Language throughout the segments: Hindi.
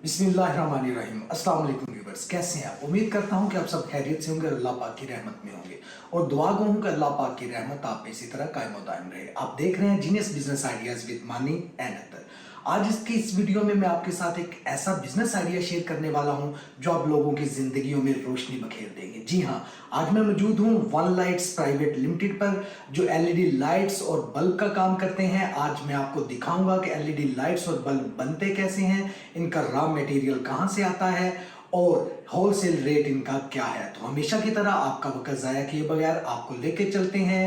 बिस्मिल्लाहिर्रहमानिर्रहीम। अस्सलाम वालेकुम व्यूअर्स, कैसे हैं आप? उम्मीद करता हूं कि आप सब खैरियत से होंगे, अल्लाह पाक की रहमत में होंगे और दुआ गो हूं कि अल्लाह पाक की रहमत आप पे इसी तरह कायम और दायम रहे। आप देख रहे हैं जीनियस बिजनेस आइडियाज विद मानी एंड अख्तर। आज इस वीडियो में मैं आपके साथ एक ऐसा बिजनेस आइडिया शेयर करने वाला हूं जो आप लोगों की जिंदगियों में रोशनी बखेर देंगे। जी हां, आज मैं मौजूद हूं वन लाइट्स प्राइवेट लिमिटेड पर, जो एलईडी लाइट्स और बल्ब का काम करते हैं। आज मैं आपको दिखाऊंगा कि एलईडी लाइट्स और बल्ब बनते कैसे हैं, इनका रॉ मटेरियल कहां से आता है और होलसेल रेट इनका क्या है। तो हमेशा की तरह आपका वक्त जाया किए बगैर आपको लेके चलते हैं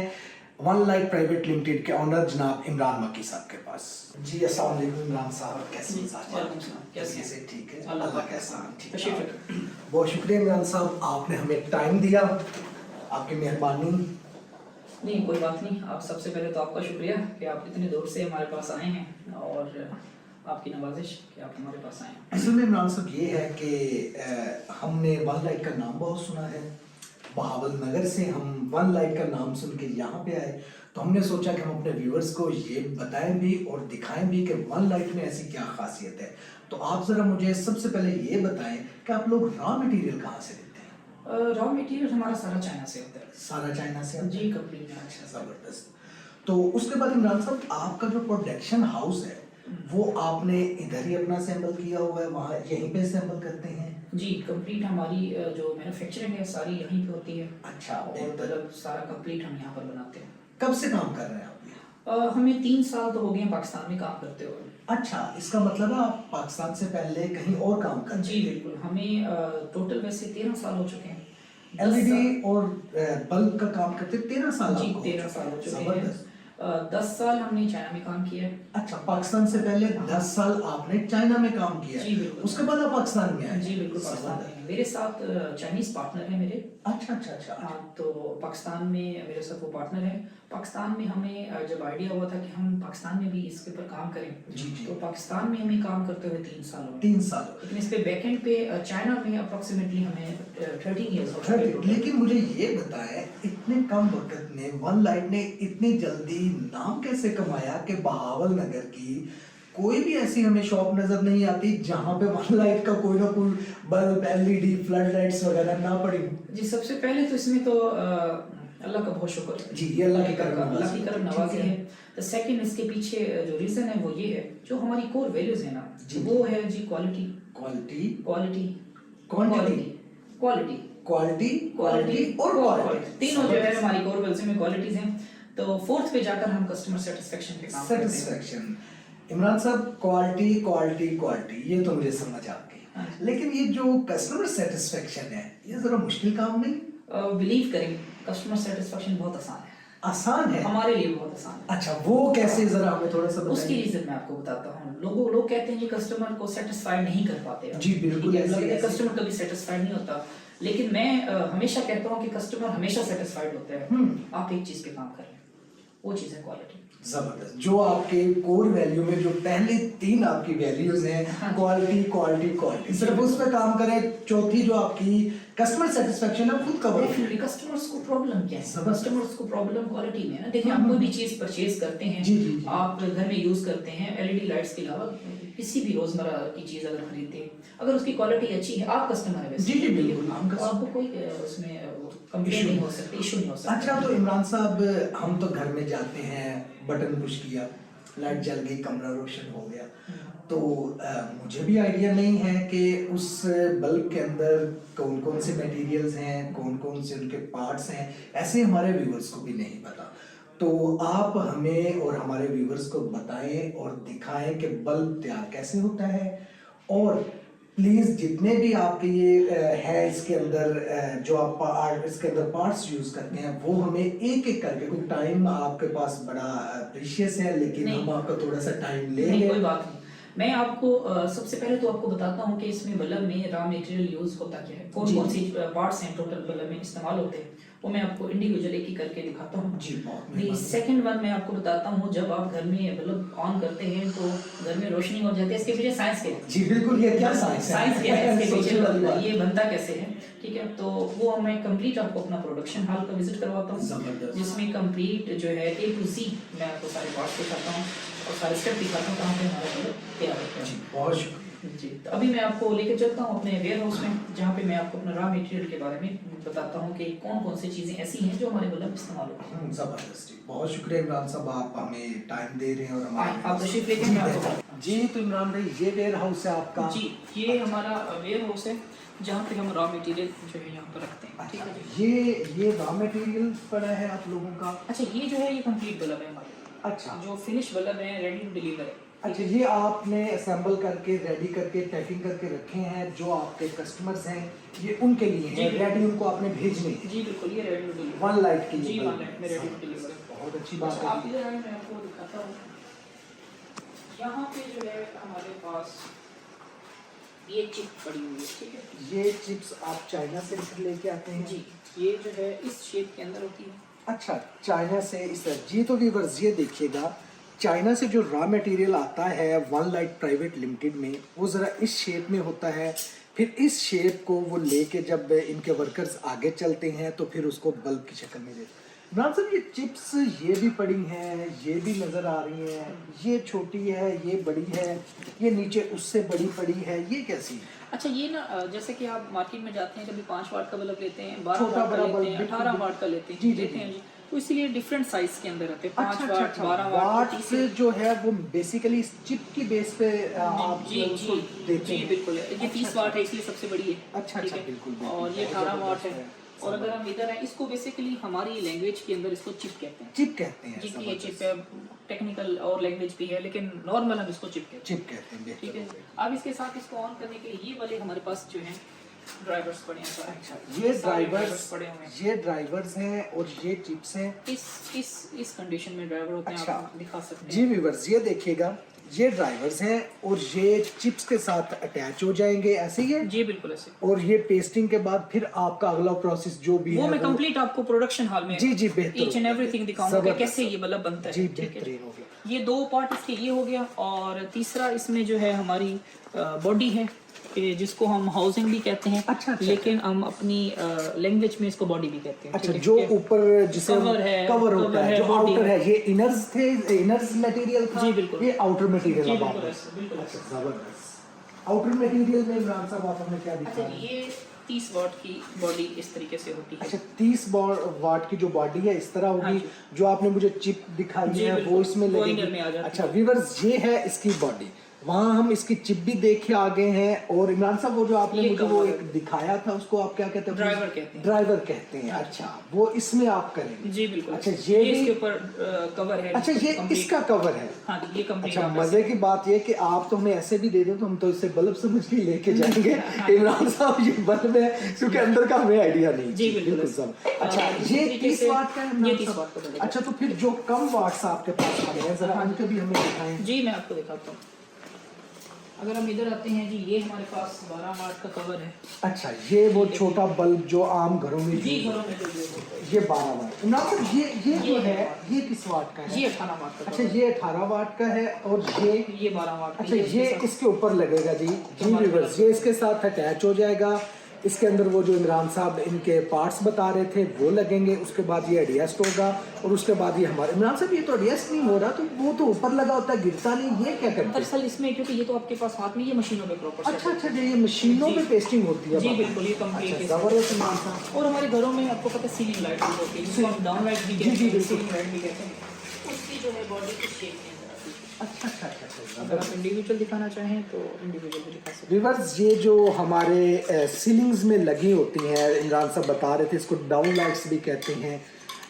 वन लाइट प्राइवेट लिमिटेड के ऑनर जनाब इमरान मक्की साहब के पास। जी अस्सलाम वालेकुम इमरान साहब, कैसे हैं? कैसे से ठीक है, अल्लाह कैसा ठीक है। बहुत शुक्रिया इमरान साहब, आपने हमें टाइम दिया, आपकी मेहरबानी। नहीं, कोई बात नहीं। आप सबसे पहले तो आपका शुक्रिया कि आप इतनी दूर से हमारे पास आए हैं और आपकी नवाजिश कि आप हमारे पास आए हैं। असल में इमरान साहब ये है कि हमने वन लाइट का नाम बहुत सुना है, बहावल नगर से हम वन लाइट का नाम सुन के यहाँ पे आए, तो हमने सोचा कि हम अपने व्यूअर्स को ये बताएं भी और दिखाएं भी कि वन लाइट में ऐसी क्या खासियत है। तो आप ज़रा मुझे सबसे पहले ये बताएं कि आप लोग रॉ मटेरियल कहाँ से लेते हैं? रॉ मटेरियल हमारा सारा चाइना से होता है। सारा चाइना से? जी, कंप्लीट। अच्छा, ज़बरदस्त। तो उसके बाद इमरान साहब, आपका जो प्रोडक्शन हाउस है वो आपने इधर ही अपना असेंबल किया हुआ है, वहाँ यहीं पे असेंबल करते हैं? जी, कंप्लीट हमारी जो मैन्युफैक्चरिंग है सारी यहीं पे होती है। अच्छा, और मतलब सारा कंप्लीट हम यहाँ पर बनाते हैं। कब से काम कर रहे हैं आप यहाँ? हमें 3 साल तो हो गए हैं पाकिस्तान में काम करते हुए। अच्छा, इसका मतलब है आप पाकिस्तान से पहले कहीं और काम कर? जी बिल्कुल, हमें टोटल वैसे 13 साल हो चुके हैं। एलईडी और बल्ब का काम करते 13 साल? जी, 13 साल हो चुके हैं। जबरदस्त। 10 साल हमने चाइना में काम किया है। अच्छा, पाकिस्तान से पहले 10 साल आपने चाइना में काम किया? जी बिल्कुल। उसके बाद आप पाकिस्तान में आए? जी बिल्कुल, पाकिस्तान में। मेरे साथ चाइनीज पार्टनर है मेरे। अच्छा अच्छा अच्छा। हाँ, तो पाकिस्तान में मेरे साथ वो पार्टनर है। पाकिस्तान में हमें जब आइडिया हुआ था कि हम पाकिस्तान में भी इसके ऊपर काम करें, जी जी, तो पाकिस्तान में हमें काम करते हुए 3 साल हो गए। 3 साल। लेकिन इस पे बैकएंड पे चाइना में अप्रोक्सीमेटली हमें 13 इयर्स हो गए। लेकिन मुझे ये बताएं, इतने कम वक्त में वन लाइट ने इतनी जल्दी नाम कैसे कमाया कि बहावल नगर की कोई भी ऐसी हमें शॉप नजर नहीं आती जहां पे वन लाइट का कोई ना कोई बल्ब, एलईडी, फ्लड लाइट्स वगैरह ना पड़ी? जी, सबसे पहले तो इसमें तो अल्लाह का बहुत शुक्र जी, ये अल्लाह की करम नवाजी है। तो सेकंड, इसके पीछे जो रीजन है वो ये है, जो हमारी कोर वैल्यूज है ना, वो है जी quality quality quality quantity quality quality quality और क्वालिटी, तीनों जो है हमारी कोर वैल्यूज में क्वालिटीज हैं। तो फोर्थ पे जाकर हम कस्टमर सेटिस्फेक्शन पे काम करते हैं। सेटिस्फेक्शन। इमरान साहब, क्वालिटी क्वालिटी क्वालिटी ये तो मुझे समझ आ गई, लेकिन ये जो कस्टमर सेटिस्फेक्शन है ये जरा मुश्किल काम नहीं? बिलीव करें, कस्टमर सेटिस्फेक्शन बहुत आसान है। आसान है? हमारे लिए बहुत आसान है। अच्छा, वो कैसे, जरा हमें थोड़ा सा बताइए। उसकी रीजन मैं आपको बताता हूँ। लोग कहते हैं कि कस्टमर को सेटिस्फाइड नहीं कर पाते। जी बिल्कुल, कस्टमर कभी सेटिस्फाइड नहीं होता, लेकिन मैं हमेशा कहता हूँ कि कस्टमर हमेशा सेटिस्फाइड होता है। आप एक चीज पे काम करें, वो चीज है क्वालिटी। जबरदस्त। जो आपके कोर वैल्यू में जो पहले 3 आपकी वैल्यूज हैं, क्वालिटी क्वालिटी क्वालिटी, सिर्फ उस पे काम करें। चौथी जो आपकी कस्टमर सेटिस्फेक्शन है, खुद कवर। कस्टमर्स को प्रॉब्लम क्या है? कस्टमर्स को प्रॉब्लम क्वालिटी में है ना। देखिए, आप कोई भी चीज परचेज करते हैं, जी, जी, जी। आप घर में यूज करते हैं, एलईडी लाइट्स के अलावा किसी भी रोजमर्रा की चीज अगर खरीदते हैं, अगर उसकी क्वालिटी अच्छी है, आप कस्टमर है। जी जी बिल्कुल, आपको कोई उसमें कंप्लेंट नहीं हो सकती, इशू नहीं हो सकता। अच्छा, तो इमरान साहब, हम तो घर में जाते हैं, बटन पुश किया, लाइट जल गई, कमरा रोशन हो गया, तो मुझे भी आइडिया नहीं है कि उस बल्ब के अंदर कौन कौन से मटेरियल्स हैं, कौन कौन से उनके पार्ट्स हैं, ऐसे हमारे व्यूअर्स को भी नहीं पता। तो आप हमें और हमारे व्यूअर्स को बताएं और दिखाएं कि बल्ब तैयार कैसे होता है, और प्लीज़ जितने भी आपके ये है इसके अंदर जो आप इसके अंदर पार्ट्स यूज़ करते हैं, वो हमें एक एक करके, कोई टाइम आपके पास बड़ा प्रीशियस है, लेकिन हम आपका थोड़ा सा टाइम लेंगे। कोई बात नहीं। मैं आपको सबसे पहले तो आपको बताता हूँ कि इसमें बल्ब में रॉ मटेरियल यूज होता क्या है, कौन कौन सी पार्ट्स हैं टोटल बल्ब में इस्तेमाल होते हैं, वो मैं आपको इंडिविजुअली एक करके दिखाता हूँ। जी, सेकंड वन मैं आपको बताता हूँ, जब आप घर में बल्ब ऑन करते हैं तो घर में रोशनी हो जाती है, इसके पीछे साइंस क्या है? जी बिल्कुल, ये क्या साइंस है? साइंस क्या है इसके पीछे, ये बनता कैसे है, ठीक है? तो वो मैं कंप्लीट आपको अपना प्रोडक्शन हॉल का विजिट करवाता हूँ, जिसमें कंप्लीट जो है A to Z मैं आपको सारे पार्ट्स दिखाता हूँ। और सारे स्टेप दिखाता हूँ कहाँ पे हमारा बल्ब तैयार होता जी है। बहुत शुक्रिया। जी, तो अभी मैं आपको लेके चलता हूँ अपने वेयर हाउस में, जहाँ पे मैं आपको अपना रॉ मटेरियल के बारे में बताता हूँ कि कौन कौन सी चीज़ें ऐसी हैं जो हमारे बल्ब इस्तेमाल होती हैं। जबरदस्त जी, बहुत शुक्रिया इमरान साहब, आप हमें टाइम दे रहे हैं और हमारे आप तशरीफ लेके मैं आपको जी। तो इमरान भाई ये वेयर हाउस है आपका? जी, ये हमारा वेयर हाउस है जहाँ पे हम रॉ मटेरियल जो है यहाँ पर रखते हैं। ठीक अच्छा, है जी। ये रॉ मटेरियल पड़ा है आप लोगों का? अच्छा, ये जो है ये कंप्लीट बल्ब है हमारे, अच्छा, जो फिनिश बल्ब है, रेडी टू डिलीवर है। अच्छा, ये आपने असेंबल करके रेडी करके पैकिंग करके रखे हैं, जो आपके कस्टमर्स हैं ये उनके लिए हैं, रेडी उनको आपने भेजने हैं? जी बिल्कुल, ये ready to deliver. One light के लिए? जी, वन लाइट में रेडी टू डिलीवर है। बहुत अच्छी बात अच्छा, है। आप इधर आए, मैं आपको दिखाता हूँ। यहाँ पे जो है हमारे पास ये चिप पड़ी हुई है। ठीक है, ये चिप्स आप चाइना से लेके आते हैं? जी, ये जो है इस शेप के अंदर होती है। अच्छा, चाइना से इस तरह। जी तो व्यूअर्स ये देखिएगा, चाइना से जो रॉ मटेरियल आता है वन लाइट प्राइवेट लिमिटेड में, वो ज़रा इस शेप में होता है। फिर इस शेप को वो लेके जब इनके वर्कर्स आगे चलते हैं तो फिर उसको बल्ब की शक्ल में देते हैं। इमरान साहब, ये चिप्स ये भी पड़ी हैं, ये भी नज़र आ रही हैं, ये छोटी है, ये बड़ी है, ये नीचे उससे बड़ी पड़ी है, ये कैसी है? अच्छा, ये ना जैसे कि आप मार्केट में जाते हैं, कभी 5 वाट का बल्ब लेते हैं, 12 छोटा वाट का बड़ा लेते हैं, बल्ब, 18 वाट का लेते जी, हैं, जी, लेते हैं जी। जी। तो इसलिए डिफरेंट साइज के अंदर आते हैं, 5 अच्छा, वाट, अच्छा, 12 वाट, वाट 30 से जो है वो बेसिकली इस चिप की बेस पे आप जी उसको जी देते जी हैं? बिल्कुल। ये 30 वाट है इसलिए सबसे बड़ी है। अच्छा, ठीक अच्छा, है? बिल्कुल, बिल्कुल, और ये बहुत 18 वाट जबरदस्त है। है। और अगर हम इधर हैं, इसको बेसिकली हमारी लैंग्वेज के अंदर इसको चिप कहते हैं। चिप कहते हैं? जी, ये जबरदस्त। चिप है, टेक्निकल और लैंग्वेज भी है, लेकिन नॉर्मल हम इसको चिप कहते हैं। चिप कहते हैं, ठीक है, बेहतर हो गया। अब इसके साथ इसको ऑन करने के लिए ये वाले हमारे पास जो है ड्राइवर्स पड़े हैं सारे। अच्छा, ये सारे ड्राइवर्स पड़े हुए हैं। ये ड्राइवर्स हैं और ये चिप्स हैं। इस कंडीशन में ड्राइवर होते हैं, अच्छा। आप दिखा सकते हैं। जी व्यूअर्स, ये देखिएगा, ये ड्राइवर्स हैं और ये चिप्स के साथ अटैच हो जाएंगे, ऐसे ही है? जी बिल्कुल ऐसे। और ये पेस्टिंग के बाद फिर आपका अगला प्रोसेस जो भी वो है मैं कंप्लीट आपको प्रोडक्शन हॉल में जी, जी, बेहतर ईच एंड हो एवरीथिंग दिखाऊंगा कि जबरदस्त। कैसे ये बल्ब बनता है। जी, ठीक है? बेहतरीन हो गया। ये 2 पार्ट इसके ये हो गया, और तीसरा इसमें जो है हमारी बॉडी है, कि जिसको हम हाउसिंग भी कहते हैं। अच्छा, अच्छा, लेकिन हम अपनी लैंग्वेज में इसको बॉडी भी कहते हैं। अच्छा, ठीक है? जो ठीक है? ऊपर जिसे कवर है, कवर होता कवर है, है, जो body आउटर है। है, ये इनर्स थे, इनर्स मटेरियल था। जी, बिल्कुल। ये आउटर मटेरियल जी अब बिल्कुल आप- ऐसे, बिल्कुल ऐसे। अच्छा, जबरदस्त। आउटर मटेरियल में इमरान साहब आप हमें क्या दिखा अच्छा, रहे हैं? ये 30 वाट की बॉडी इस तरीके से होती है। अच्छा, 30 वाट की जो बॉडी है इस तरह हाँ होगी। जी। जो आपने मुझे चिप दिखाई जी, है बिल्कुल। वो इसमें वो लगेगी। इनर में आ जाती है। अच्छा व्यूअर्स, ये है इसकी बॉडी। वहाँ हम इसकी चिप भी देख के आ गए हैं। और इमरान साहब, वो जो आपने ये मुझे वो cover एक दिखाया था, उसको आप क्या कहते हैं? ड्राइवर कहते हैं। ड्राइवर कहते हैं। अच्छा, वो इसमें आप करेंगे? जी बिल्कुल। अच्छा, ये भी- इसके ऊपर कवर है। अच्छा, ये complete। इसका कवर है? हाँ जी, ये कंप्लीट। अच्छा, मजे की बात ये कि आप तो हमें ऐसे भी दे दें तो हम तो इससे बल्ब समझ के लेके जाएंगे। इमरान साहब, ये बल्ब है क्योंकि अंदर का हमें आइडिया नहीं। जी, बिल्कुल। सब। अच्छा, इसी ये तरीके 30 से- वाट का है? ये इमरान 30 साहब? वाट का बल्ब है। अच्छा, तो फिर जो कम वाट्स आपके पास पड़े हैं, जरा उनके भी हमें दिखाएं। जी, मैं आपको दिखाता हूँ। अगर हम इधर आते हैं जी, ये हमारे पास 12 वाट का कवर है। अच्छा, ये वो छोटा बल्ब जो आम घरों में जी, use घरों में जो यूज होता है। ये 12 वाट। इमरान साहब, ये जो है ये किस वाट का है? ये 18 वाट का अच्छा, cover ये 18 वाट का है। और है। ये 12 वाट का। अच्छा, ये इसके साथ- इसके ऊपर लगेगा जी। जी हमारे व्यूअर्स, ये इसके साथ अटैच हो जाएगा। इसके अंदर वो जो इमरान साहब इनके पार्ट्स बता रहे थे वो लगेंगे। उसके बाद ये एडजस्ट होगा और उसके बाद ये हमारे इमरान साहब, ये तो एडजस्ट नहीं हो रहा, तो वो तो ऊपर लगा होता है, गिरता नहीं, ये क्या करते हैं? दरअसल इसमें क्योंकि ये तो आपके पास हाथ में, ये मशीनों पे प्रॉपर अच्छा, अच्छा, ये मशीनों जी। पे पेस्टिंग होती है? जी, बाहर? बिल्कुल, ये कंप्लीट अच्छा, है। जबरदस्त इमरान साहब। और हमारे घरों में आपको पता है सीलिंग लाइट भी होती है, जिसको हम डाउन लाइट भी जी, कहते जी, हैं, बिल्कुल। सीलिंग लाइट भी कहते हैं। उसकी जो है बॉडी इस शेप के अंदर आती है। अच्छा, अच्छा, अच्छा, अच्छा। अगर आप इंडिविजुअल दिखाना चाहें तो इंडिविजुअल भी दिखा सकते हैं। व्यूअर्स, ये जो हमारे सीलिंग्स में लगी होती हैं, इमरान साहब बता रहे थे, इसको डाउन लाइट्स भी कहते हैं।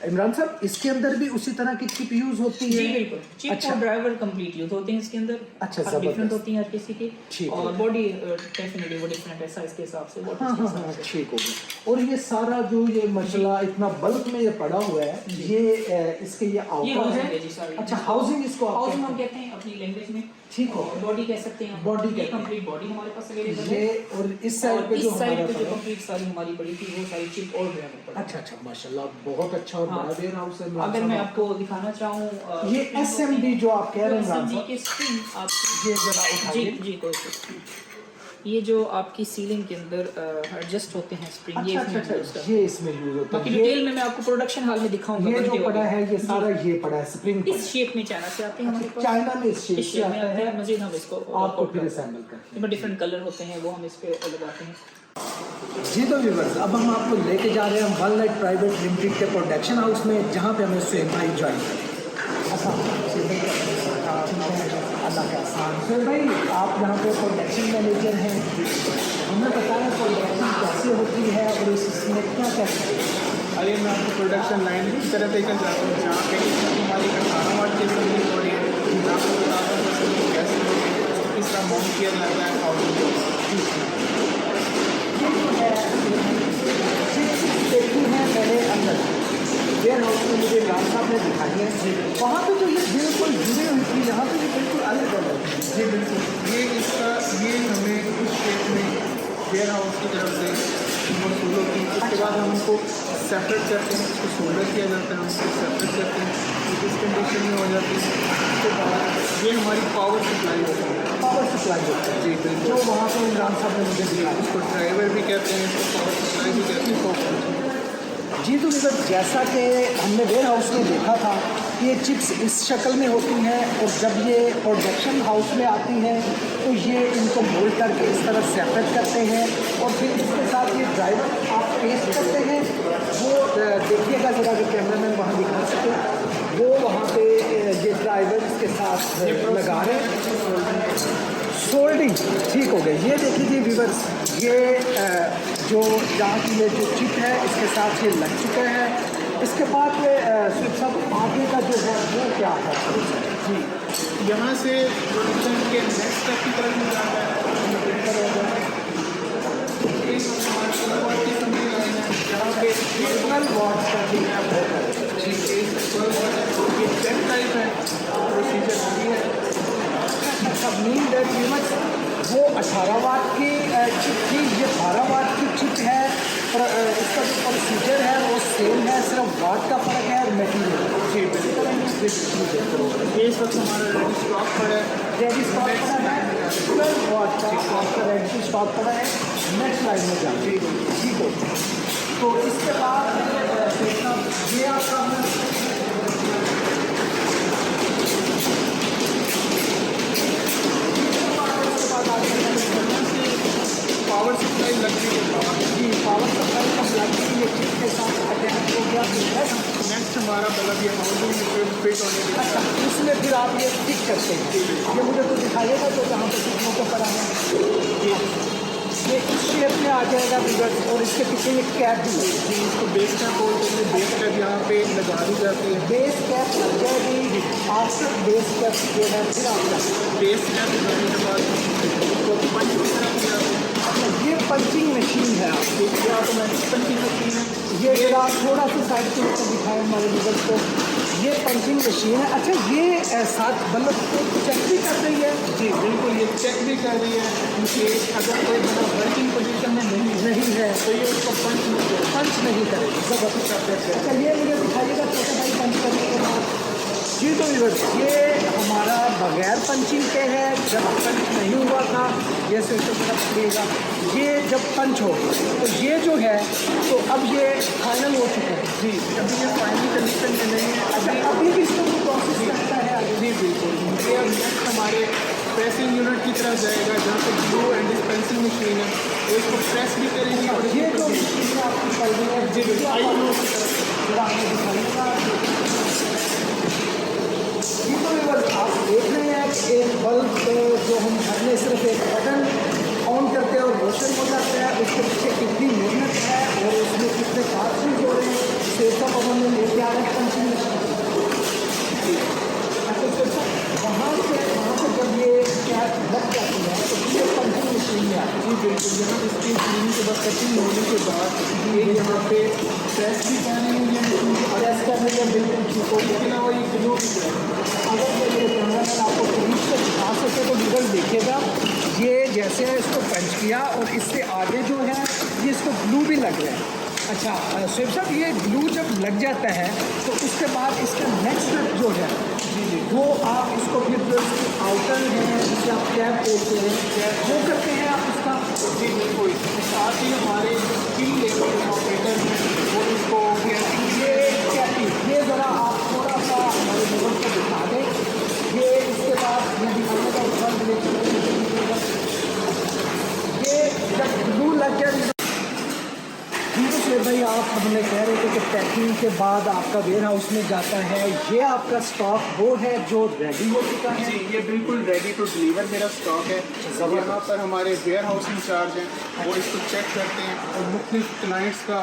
इमरान साहब, इसके अंदर भी उसी तरह की चिप यूज होती है? जी बिल्कुल, चिप अच्छा। और ड्राइवर कंप्लीट यूज होते हैं इसके अंदर। अच्छा, हर जबरदस्त। डिफरेंट होती है हर किसी की। ठीक और है। बॉडी डेफिनेटली वो डिफरेंट है साइज के हिसाब से। वो हाँ, हाँ, हाँ, ठीक हो गया। और ये सारा जो ये मसला इतना बल्क में ये पड़ा हुआ है, ये इसके ये ये आउटर हाउसिंग है? है जी सारी। अच्छा, हाउसिंग इसको आप हाउसिंग हम कहते कहते हैं अपनी लैंग्वेज में। ठीक हो। बॉडी कह सकते हैं। Body कहते ये हैं। कंप्लीट बॉडी हमारे पास अवेलेबल हैं। है। ये और इस साइड पे और जो इस साइड हमारा पे जो पड़ा- कंप्लीट सारी हमारी पड़ी थी वो सारी चिप और ड्राइवर पड़ा। अच्छा, अच्छा, माशाल्लाह, बहुत अच्छा और हाँ। बड़ा वेयर हाउस है इमरान अगर मैं साहब। आपको दिखाना चाहूँ ये SMD जो आप कह रहे हैं इमरान SMD साहब, के स्क्रीन आप ये जरा जी उठाइए। जी कोई ये जो आपकी सीलिंग के अंदर एडजस्ट होते हैं स्प्रिंग, ये इसमें यूज़ करते हैं। ये इसमें यूज होता बाकी है। डिटेल में मैं आपको प्रोडक्शन हॉल में दिखाऊंगा। ये बनते जो हुए। पड़ा है ये सारा ये पड़ा है स्प्रिंग इस शेप में चाइना से आते हैं हमारे पास। चाइना में इस शेप इस से शेप में आता आते है, हैं, मजीद हम इसको आपको फिर असेंबल करते इसमें डिफरेंट कलर होते हैं, वो हम इस पे लगाते हैं। जी। तो व्यूअर्स अब हम आपको लेके जा रहे हैं वन लाइट प्राइवेट लिमिटेड के प्रोडक्शन हाउस में, जहाँ पे हमें सुहेल भाई ज्वाइन करें। अल्लाह के आसान। सुहेल भाई आप यहाँ पे प्रोडक्शन मैनेजर हैं, हमें बताया प्रोडक्शन कैसे होती है और इसमें क्या क्या आइए मैं आपको प्रोडक्शन लाइन की तरफ लेकर जाता हूँ, जहाँ पे हमारी 18 वाट की सर्विस हो रही है। मैं आपको बताता हूँ कि कैसे किस तरह माउंट किया जाता है देखी है मैंने अंदर वेयर हाउस में, मुझे राम साहब ने दिखाई है। वहाँ पे तो ये बिल्कुल जुड़ी हुई थी, यहाँ पे ये बिल्कुल अलग अलग है। जी बिल्कुल, ये हमें इस शेप में वेयर हाउस की तरफ से मौसूल होती है। उसके बाद हम उनको सेपरेट करते हैं, उसको सोल्डर किया जाता है, हम उसको सेपरेट करते हैं, इस कंडीशन में हो जाती है। उसके बाद ये हमारी पावर सप्लाई होती है। पावर सप्लाई होता है जी बिल्कुल, जो वहाँ पे इमरान साहब ने मुझे दिया। उसको ड्राइवर भी कहते हैं, इसको पावर सप्लाई भी कहते हैं। जी तो सर जैसा कि हमने वेयर हाउस में देखा था कि ये चिप्स इस शक्ल में होती हैं और जब ये प्रोडक्शन हाउस में आती हैं तो ये इनको मोल्ड करके इस तरह सेपरेट करते हैं और फिर इसके साथ ये ड्राइवर आप पेस्ट करते हैं। वो देखिएगा ज़रा कि कैमरामैन वहाँ दिखा सके, वो वहाँ पे ये ड्राइवर इसके साथ लगा रहे हैं। सोल्डिंग ठीक हो गई। ये देखिए जी व्यूअर्स, ये जो यहाँ की ये जो चिप है इसके साथ ये लग चुका है। इसके बाद सब आगे का जो है वो क्या है जी, यहाँ से प्रोडक्शन के नेक्स्ट स्टेप की तरफ में जाता है। यहाँ पे 12 वाट का भी है जी, 12 वाट ये 10 टाइप है, प्रोसीजर भी है। सब मीन दैट यूमस वो 18 वाट की चिप थी, ये 12 वाट की चिप है। और इसका जो प्रोसीजर है वो सेम है, सिर्फ वाट का फ़र्क है और मटीरियल। जी बिल्कुल, ये इस वक्त हमारा रेडी स्टॉक पड़ा है। रेडी स्टॉक पड़ा है 12 वाट का आपका रेडी स्टॉक पड़ा है। नेक्स्ट लाइन में जाए ठीक हो। तो इसके बाद ये आपका पावर सप्लाई लगने के बाद जी पावर सप्लाई का प्लग ये चिप के साथ अटैच हो गया। नेक्स्ट हमारा बल्ब ये हाउसिंग में फिट होने के अच्छा, इसमें फिर आप ये फिट करते हैं। ये मुझे तो दिखाइएगा तो जहाँ पे फिटने को पड़ा है ये इस शेप में आ जाएगा बिगड़, और इसके पीछे एक कैप भी है जी, इसको बेस कैप बोलते हैं। बेस कैप यहाँ पे लगा दी जाती है। बेस कैप लग जाएगी। आफ्टर बेस कैप जो है फिर आपका बेस कैप लगाने के बाद इसको पंच की तरफ किया जाता है। ये पंचिंग मशीन है आपकी, ये ऑटोमेटिक पंचिंग मशीन है। ये जरा थोड़ा सा साइड के ऊपर दिखाएं हमारे गूगल को। ये पंचिंग मशीन है। अच्छा, ये साथ बल्ब को चेक भी कर रही है? जी बिल्कुल, ये चेक भी कर रही है कि अगर कोई बल्ब वर्किंग पोजीशन में नहीं है तो ये उसको पंच नहीं करेगी। जबरदस्त कर देते हैं। अच्छा, ये मुझे दिखाइएगा छोटा भाई पंच करने के बाद। जी तो ये हमारा बगैर पंचिंग के है, जब पंच नहीं हुआ था ये सिस्टम पकड़िएगा। ये जब पंच हो तो ये जो है तो अब ये फाइनल हो चुका है। जी, अभी ये फाइनल कंडीशन में नहीं है। अच्छा, अभी भी इसको प्रोसेस करता है आगे? जी बिल्कुल, ये अब नेक्स्ट हमारे प्रेसिंग यूनिट की तरफ जाएगा, जहाँ पे ग्लू एंड डिस्पेंसिंग मशीन है, वो इसको प्रेस भी करेगी। और ये जो मशीन आपकी चल रही है जी बिल्कुल, आप देख रहे हैं कि एक बल्ब जो हम घर में सिर्फ एक बटन ऑन करते हैं और रोशन हो जाता है, उसके पीछे कितनी मेहनत है और उसमें कितने कार्टून हो रहे हैं, तो सब हमने लेके आ रहे हैं पंचिंग मशीन। अच्छा, वहाँ से जब ये कैप लग जाती है तो ये पंचिंग मशीन में आती है। जी बिल्कुल, यहाँ इसकी क्लीनिंग के बाद कटिंग होने के बाद ये यहाँ पे प्रेस भी करनी है मशीन को, प्रेस करने के बिल्कुल ठीक हो। इसके अलावा ये ग्लू भी करेगी। अगर ये कैमरामैन आपको करीब से दिखा सके तो गूगल देखिएगा, ये जैसे इसको पंच किया और इससे आगे जो है ये इसको ग्लू भी लग रहा है। अच्छा शिव साहब, ये ग्लू जब लग जाता है तो उसके बाद इसका नेक्स्ट स्टेप जो है वो आप इसको फिर जो आउटर है जिसे आप कैप बोलते हैं वो करते हैं आप इसका? मैं दिखाने का फ्रंट ये जब ग्लू लग गया। भाई आप हमें कह रहे थे कि पैकिंग के बाद आपका वेयर हाउस में जाता है, ये आपका स्टॉक वो है जो रेडी हो चुका है? जी, ये बिल्कुल रेडी टू डिलीवर मेरा स्टॉक है। यहाँ पर हमारे वेयर हाउस इंचार्ज हैं, वो इसको चेक करते हैं और मुख्तलिफ क्लाइंट्स का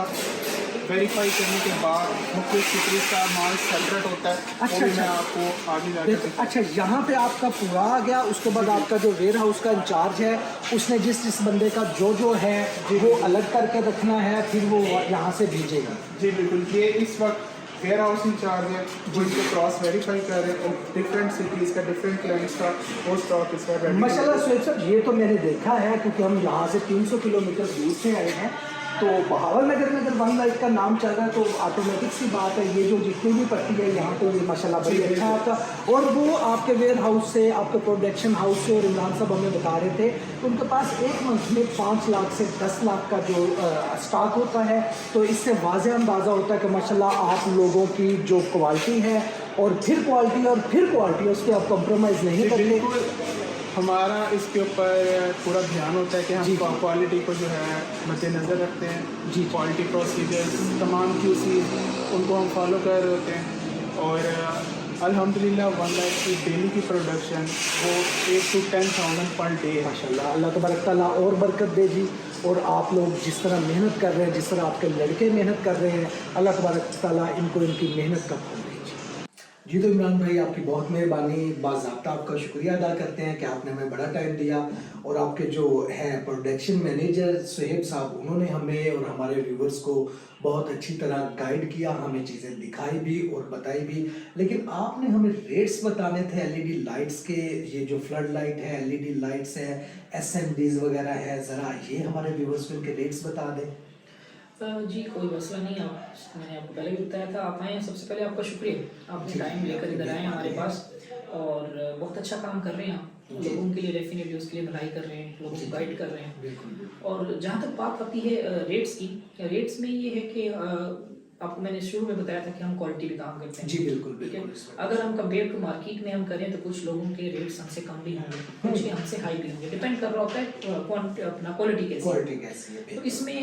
वेरीफाई करने के बाद मुख्तलिफ कितनी का माल सेपरेट होता है। अच्छा, मैं आपको आगे जाकर अच्छा, यहाँ पे आपका पूरा आ गया, उसके बाद आपका जो वेयर हाउस का इंचार्ज है उसने जिस बंदे का जो है वो अलग करके रखना है, फिर वो यहाँ से भेजेगा। जी बिल्कुल, ये इस वक्त वेयर हाउस इंचार्ज है जो इसको क्रॉस वेरीफाई कर रहे हैं और डिफरेंट सिटीज़ का डिफरेंट क्लाइंट्स का वो स्टॉक इसका रेडी। माशाल्लाह सुहेब साहब, ये तो मैंने देखा है क्योंकि हम यहाँ से 300 किलोमीटर दूर से आए हैं, तो बहावल नगर में अगर वन लाइफ का नाम चल रहा है तो ऑटोमेटिक सी बात है ये जो जितनी भी पट्टी है यहाँ तो ये माशाल्लाह बड़ी अच्छा है आपका। और वो आपके वेयर हाउस से, आपके प्रोडक्शन हाउस से, और इमरान साहब हमें बता रहे थे उनके पास एक मंथ में 5 लाख से 10 लाख का जो स्टॉक होता है, तो इससे वाज़ेह अंदाज़ा होता है कि माशाल्लाह आप लोगों की जो क्वालिटी है और फिर क्वालिटी उस पर आप कॉम्प्रोमाइज़ नहीं करते। हमारा इसके ऊपर पूरा ध्यान होता है कि हम क्वालिटी को जो है मद्देनज़र रखते हैं। जी, क्वालिटी प्रोसीजर्स तमाम QC उनको हम फॉलो कर रहे होते हैं और अल्हम्दुलिल्लाह वन लाख की डेली की प्रोडक्शन वो 8 to 10,000 पर डे है। माशाल्लाह, अल्लाह तबारक तआला और बरकत दे जी। और आप लोग जिस तरह मेहनत कर रहे हैं, जिस तरह आपके लड़के मेहनत कर रहे हैं, अल्लाह तबारक तआला इनको इनकी मेहनत का फल दे जी। तो इमरान भाई, आपकी बहुत मेहरबानी, बाज़ाब्ता आपका शुक्रिया अदा करते हैं कि आपने हमें बड़ा टाइम दिया। और आपके जो हैं प्रोडक्शन मैनेजर सुहेब साहब, उन्होंने हमें और हमारे व्यूवर्स को बहुत अच्छी तरह गाइड किया, हमें चीज़ें दिखाई भी और बताई भी। लेकिन आपने हमें रेट्स बताने थे LED लाइट्स के, ये जो फ्लड लाइट है, LED लाइट्स है, SMDs वगैरह है, ज़रा ये हमारे व्यूवर्स को इनके रेट्स बता दें। जी कोई मसला नहीं, मैंने आपको पहले भी बताया था, आप आए हैं। सबसे पहले आपका शुक्रिया, आपने टाइम लेकर इधर आए हमारे पास और बहुत अच्छा काम कर रहे हैं आप लोगों के लिए, डेफिनेटली उसके लिए भलाई कर रहे हैं, लोगों को गाइड कर रहे हैं। और जहाँ तक बात आती है रेट्स की, रेट्स में ये है कि आपको मैंने शुरू में बताया था कि हम क्वालिटी भी काम करते हैं। जी बिल्कुल बिल्कुल। अगर हम कंपेयर टू मार्केट में हम करें तो कुछ लोगों के रेट्स हमसे कम भी होंगे, कुछ के हमसे हाई भी होंगे, डिपेंड कर रहा होता है अपना क्वालिटी कैसी है। तो इसमें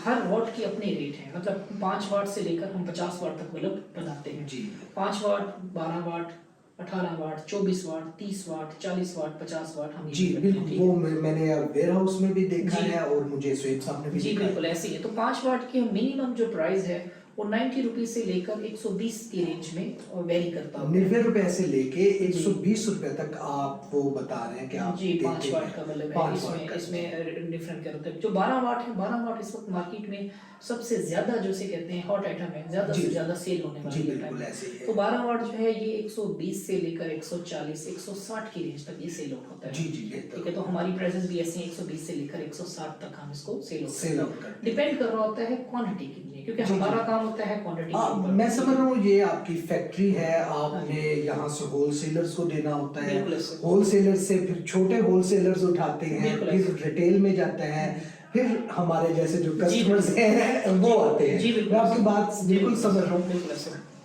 हर वाट की अपने रेट हैं, मतलब 5 वाट से लेकर हम 50 वाट तक बल्ब बनाते हैं जी। 5 वाट, 12 वाट, 18 वाट, 24 वाट, 30 वाट, 40 वाट, 50 वाट हम जी बिल्कुल, वो मैंने वेयर हाउस में भी देखा है और मुझे सुहेब साहब ने भी जी बिल्कुल ऐसे ही है। तो 5 वाट की मिनिमम जो प्राइस है वो 90 रुपीज से लेकर 120 की रेंज में वेरी करता है। 90 रुपए से लेके 120 रुपए तक आप वो बता रहे हैं कि आप जी 5 वाट का बल्ब है, इसमें डिफरेंट क्या होता है। जो 12 वाट है, 12 वाट इस वक्त मार्केट में सबसे ज्यादा जो से कहते हैं हॉट आइटम है, ज्यादा से ज्यादा सेल होने वाली है। तो 12 वाट जो है ये 120 से लेकर 140, 160 की रेंज तक ये सेल आउट होता है। जी जी ठीक है, तो हमारी प्राइसेस भी ऐसे 120 से लेकर 160 तक हम इसको सेल आउट करते हैं। करते डिपेंड कर रहा होता है क्वांटिटी कितनी है, क्योंकि हमारा काम होता है क्वांटिटी। मैं समझ रहा हूँ ये आपकी फैक्ट्री है, आपने यहाँ से होलसेलर्स को देना होता है, होलसेलर से फिर छोटे होलसेलर्स उठाते हैं, फिर रिटेल में जाते हैं, फिर हमारे जैसे जो कस्टमर्स हैं वो आते हैं। मैं आपकी बात बिल्कुल समझ रहा हूँ।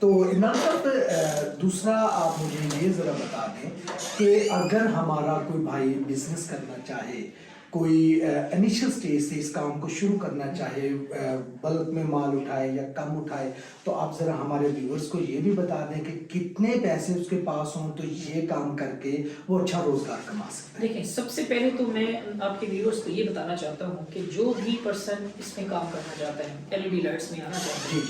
तो इमरान साहब, दूसरा आप मुझे ये ज़रा बता दें कि अगर हमारा कोई भाई बिजनेस करना चाहे, कोई इनिशियल स्टेज से इस काम को शुरू करना चाहे, बल्क में माल उठाए या कम उठाए, तो आप ज़रा हमारे व्यूअर्स को ये भी बता दें कि कितने पैसे उसके पास हों तो ये काम करके वो अच्छा रोजगार कमा सकता है। देखिए, सबसे पहले तो मैं आपके व्यूअर्स को ये बताना चाहता हूँ कि जो भी पर्सन इसमें काम करना चाहता है, LED लाइट्स में आना चाहता है,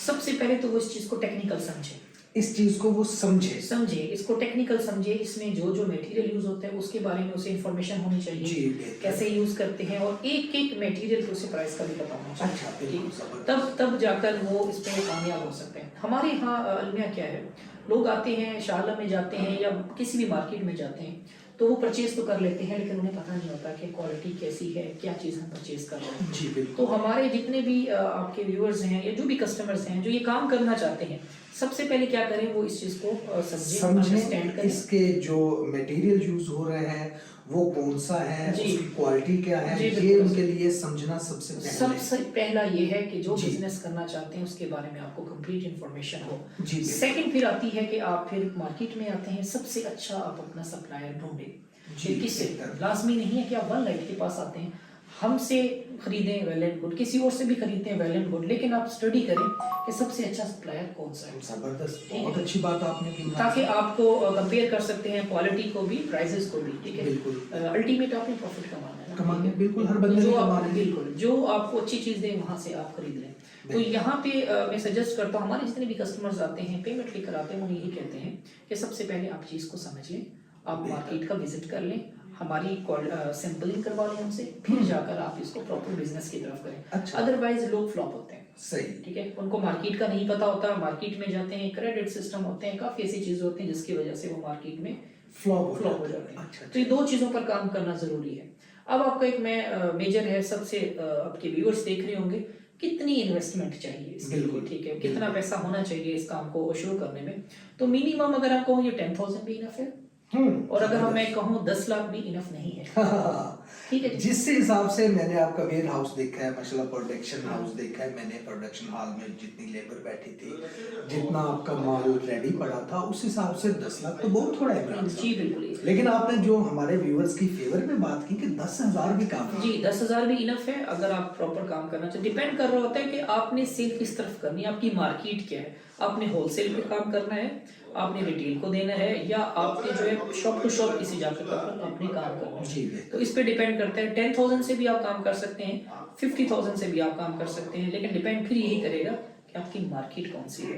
सबसे पहले तो वो इस चीज़ को टेक्निकल समझे, इस चीज को वो समझे, इसको टेक्निकल समझे। इसमें जो जो मटेरियल यूज होता है उसके बारे में उसे इंफॉर्मेशन होनी चाहिए, कैसे यूज करते हैं, और एक एक मटेरियल को उसे प्राइस का भी पता होना चाहिए। अच्छा, तब जाकर वो इस पे कामयाब हो सकते हैं। हमारे यहाँ अलमिया क्या है, लोग आते हैं, शाला में जाते हैं या किसी भी मार्केट में जाते हैं, तो वो परचेज तो कर लेते हैं, लेकिन उन्हें पता नहीं होता कि क्वालिटी कैसी है, क्या चीज़ हम परचेज कर रहे हैं। तो हमारे जितने भी आपके व्यूअर्स हैं या जो भी कस्टमर्स हैं जो ये काम करना चाहते हैं, सबसे पहले क्या करें वो इस चीज को समझें, अंडरस्टैंड समझें करें। इसके जो मटेरियल यूज हो रहे हैं वो कौन सा है, जी। उसकी क्वालिटी क्या है, जी, ये बिल्कुल। उनके लिए समझना सबसे पहले। सबसे पहला ये है कि जो जी। बिजनेस करना चाहते हैं उसके बारे में आपको कंप्लीट इंफॉर्मेशन हो। जी, बिल्कुल। सेकंड फिर आती है कि आप फिर मार्केट में आते हैं, सबसे अच्छा आप अपना सप्लायर ढूंढें। जी, फिर किससे, एकदम। लाजमी नहीं है कि आप वन लाइट के पास आते हैं, हमसे खरीदें वेल एंड गुड, किसी और से भी खरीदते हैं वेल एंड गुड, लेकिन आप स्टडी करें कि सबसे अच्छा सप्लायर कौन सा है। जबरदस्त, ठीक है। बहुत अच्छी बात आपने की। ताकि आपको कंपेयर कर सकते हैं क्वालिटी को भी, प्राइसेस को भी, ठीक है। बिल्कुल। अल्टीमेट आपने प्रॉफिट कमाना है ना, कमाना है, ठीक है। बिल्कुल, हर बंदे जो ने आप- कमाना है। बिल्कुल, जो आपको अच्छी चीज दे वहां से आप खरीद लें। तो बिल्कुल। यहाँ पे मैं सजेस्ट करता हूँ, हमारे जितने भी कस्टमर्स आते हैं पेमेंट लेकर आते हैं, वो यही कहते हैं कि सबसे पहले आप चीज को समझ लें, आप मार्केट का विजिट कर लें, हमारी सैंपलिंग करवा लें उनसे, फिर जाकर आप इसको प्रॉपर बिजनेस की तरफ करें। अच्छा। अदरवाइज लोग फ्लॉप होते हैं, सही। ठीक है। उनको मार्केट का नहीं पता होता, मार्केट में जाते हैं, क्रेडिट सिस्टम होते हैं, काफी ऐसी चीजें होती हैं जिसकी वजह से वो मार्केट में फ्लॉप फ्लॉप हो जाते हैं। अच्छा, तो ये दो चीजों पर काम करना जरूरी है। अब आपका एक मेजर है, सबसे आपके व्यूअर्स देख रहे होंगे कितनी इन्वेस्टमेंट चाहिए इसके लिए, बिल्कुल, ठीक है, बिल्कुल। कितना पैसा होना चाहिए इस काम को शुरू करने में। तो मिनिमम अगर आप कहूँ ये 10,000 भी इनफ है, और अगर मैं कहूँ 10 लाख भी इनफ नहीं है, ठीक है। जिस हिसाब से मैंने आपका वेयर हाउस देखा है, माशाल्लाह प्रोडक्शन हाउस देखा है मैंने, प्रोडक्शन हॉल में जितनी लेबर बैठी थी, जितना आपका माल रेडी पड़ा था, उस हिसाब से 10 लाख तो बहुत थोड़ा है इमरान साहब। जी बिल्कुल। लेकिन आपने जो हमारे व्यूअर्स की फेवर में बात की कि 10,000 भी काफी है। जी 10,000 भी इनफ है अगर आप प्रॉपर काम करना चाहिए। डिपेंड कर रहा होता है कि आपने सेल किस तरफ करनी है, आपकी मार्केट क्या है, आपने होलसेल पे काम करना है, आपने रिटेल को देना है, या आपने जो है शॉप टू शॉप किसी जाकर आपने काम करना जी, है। बिल्कुल। तो इस पे डिपेंड करता है। 10,000 से भी आप काम कर सकते हैं, 50,000 से भी आप काम कर सकते हैं, लेकिन डिपेंड फिर यही करेगा कि आपकी मार्केट कौन सी है।